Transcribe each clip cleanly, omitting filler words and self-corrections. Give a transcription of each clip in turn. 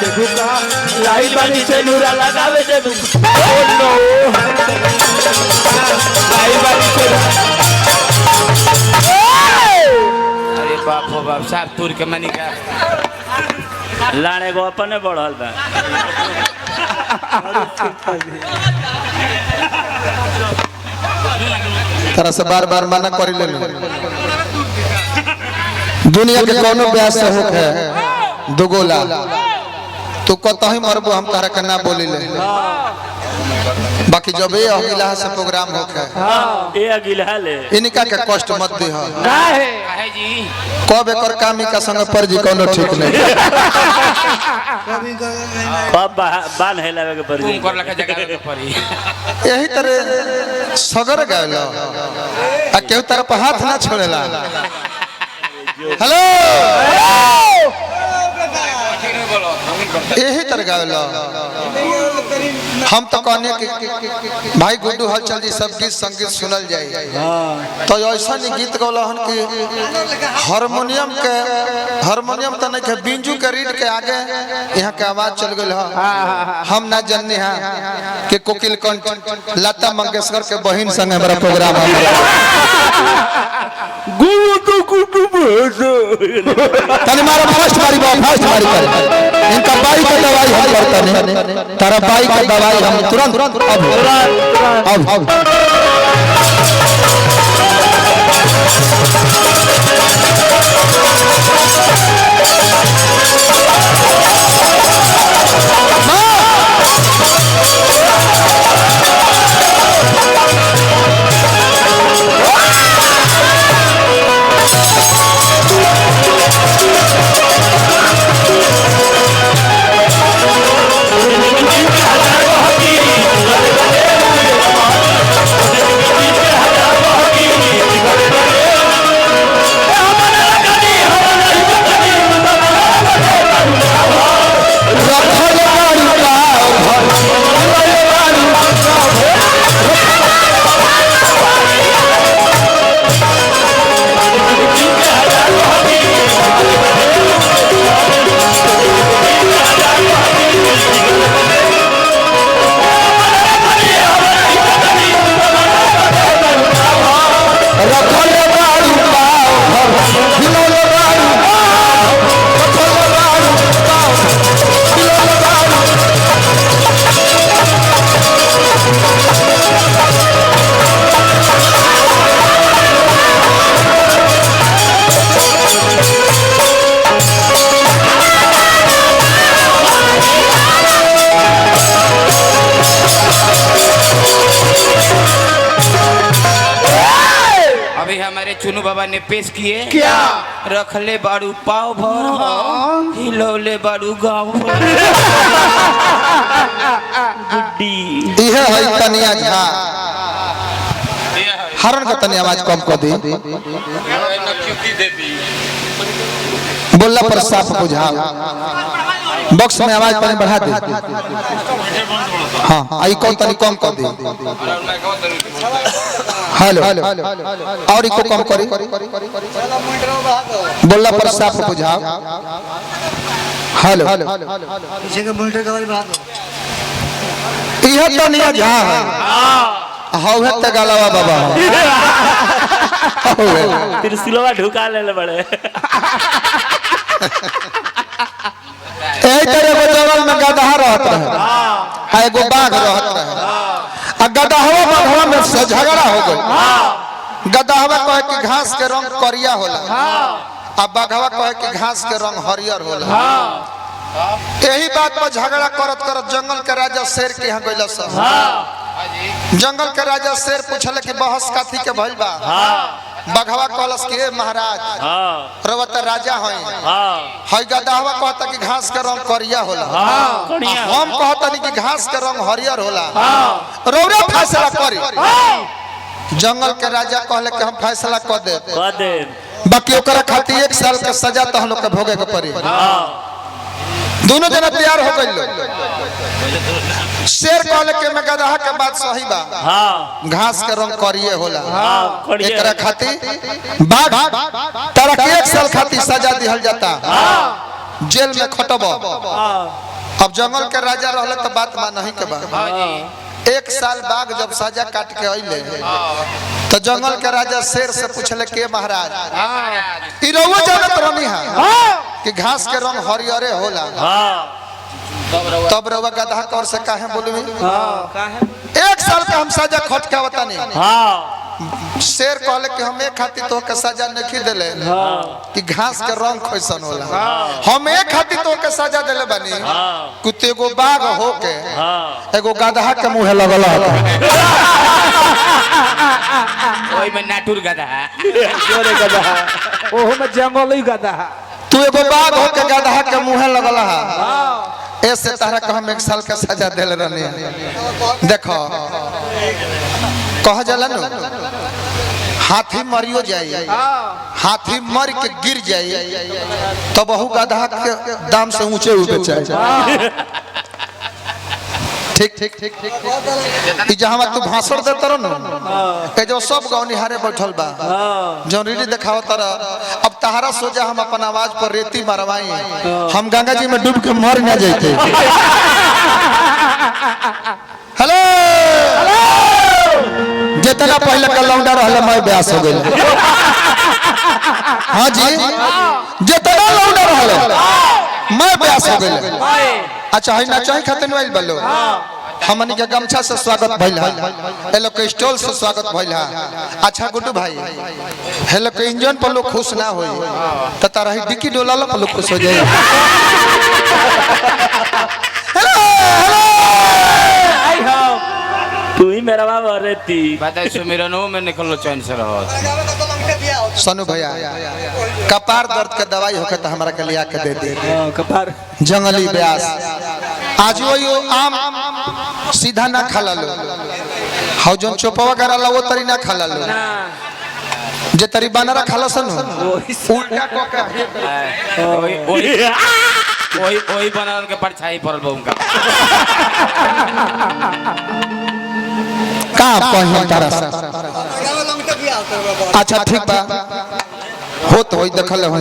देखू का लाइल बानी से नूरा लगावे देखू ओ नो लाइल बानी से अरे बाप हो बाप साहब तुर के मनी का लाने को अपने बढ़ल बा तरह से बार बार मना कर ले दुनिया के कोनो ब्याह से होक है दुगोला तू कतही मरबो हम तारा के ना बोली ले बाकी जब ये अगिला से प्रोग्राम होके ए अगिला ले इनका के कष्ट मत दे हो काहे जी कब एकर कामी का संग पर जी कोनो ठीक नहीं कब बान है लगे के पर तुम कर लखा जगह के परी यही तरह सगर गायलो आ केहू तरफ हाथ ना छोड़ेला हेलो यही तरह गायलो हम तो कहने कि भाई गुड्डू हलचल जी सब गीत संगीत सुनल जाए तो ऐसा नहीं गीत गौलहन कि हारमोनियम तो नहीं बिंजू के रीड के आगे यहाँ के आवाज चल गई हम ना जानने हैं कि कोकिल कंठ लता मंगेशकर के बहन संग हमारा प्रोग्राम तने मारो फर्स्ट मारी इनका बाई का दवाई हम करता नहीं तारा बाई का दवाई हम तुरंत अब चुनू बाबा ने पेश किए क्या रखले बाड़ू पाव भर हिलौले बाड़ू गाँव गुड्डी इहे है तनिया झा हरण का तनिया आवाज कम कर दी बोलला पर साफ बुझा बॉक्स में आवाज पानी बढ़ा दे हां आई कौन तनी कम कर दी हेलो और इको कम करी बोलला पर साफ बुझा हेलो पीछे के मॉनिटर का बढ़ा दो इहे तनिया झा है हाउ है त गालावा बाबा त्रिशूलवा ढुका ले बड़े एही तरह वो जंगल में गदहा रहत रहे हां एगो बाघ रहत रहे आ गदहवा बाघवा में से झगड़ा हो गई गदहवा कहे कि घास के रंग करिया होला आ बाघवा कहे कि घास के रंग हरियर होला यही बात पर झगड़ा करत करत जंगल के राजा शेर के यहाँ गइल सब जंगल के राजा शेर पूछले कि बहस काथी के भइल बा बघवा कहलस कि महाराज रवत राजा हई हई गदहवा कहता कि घास के रंग करिया होला हम कहतनी कि घास के रंग हरियर होला रौरा फैसला करी जंगल के राजा कहले कि हम फैसला कर दे बाकी ओकरा खातिर 1 साल के सजा तो हम लोग के भोगे के पड़ी दोनों जना तैयार हो गइल शेर कहले कि मैं गदहा के बात सही बा घास के रंग करिए होला एकरा खातिर बाघ तारा के 1 साल खातिर सजा दिहल जाता जेल में खटब अब जंगल के राजा रहले तो बात मान नहीं के बा। हाँ जी। 1 साल बाघ जब सजा काट के अइले तो जंगल के राजा शेर से पूछले के महाराज ई रउआ जानत रहनी है कि घास के रंग हरियरे होला। तब रउआ गधा कर से काहे बोलबी? 1 साल का हम सजा खट के बतानी। शेर कहले कि हम एक खातिर तो के सजा नहीं देले कि घास के रंग कैसन होला। हम एक खातिर तो के सजा देले बानी कुत्ते एगो बाघ हो के एगो गधा के मुंह लगल है। ओई में नाटुर गधा जोरे गधा ओहो में जंगली गधा तू एगो बाघ हो के गधा के मुंह लगल है। ऐसे तरह का हम 1 साल का सजा देले रहनी। देखो कह जाला न हाथी मरियो जाई हाथी मर के गिर जाई तो बहु गधा के दाम से ऊंचे बेचाए। ठीक ठीक ठीक ठीक ई जहां तू भाषण देत रह न ए जो सब गौनिहारे बैठल बा जो रीली देखाव तर अब तहारा सोजा हम अपन आवाज पर रेती मारवाई हम गंगा जी में डूब के मर ना जाते। हेलो जितना पहले का लौंडा रहले मैं ब्यास हो गइल। हां जी जितना लौंडा रहले मैं ब्यास हो गइल। अच्छा है ना चाहे खतन वाइल बलो हमन के गमछा से स्वागत भइल है ए लोग के स्टॉल से स्वागत भइल है। अच्छा गुड्डू भाई हेलो के इंजन पर लोग खुश ना होई त तारा ही डिक्की डोलाला पर लोग खुश हो जाए। हेलो आई हो तू ही मेरा बाबा रहती बता सुमिरनो में निकलो चैन से रहो। सनु भैया कपार दर्द के दवाई होके तो हमरा के लिया के दे दे कपार जंगली ब्यास आज वो आम सीधा ना खाला लो हाउ जोन चोपवा करला वो तरी ना खाला लो जे तरी बानरा खाला सन उल्टा को के ओई बनान के परछाई पड़ल बा उनका का कहिन तारा। अच्छा ठीक बा होत होई देखल हो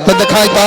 तो दिखाई बा।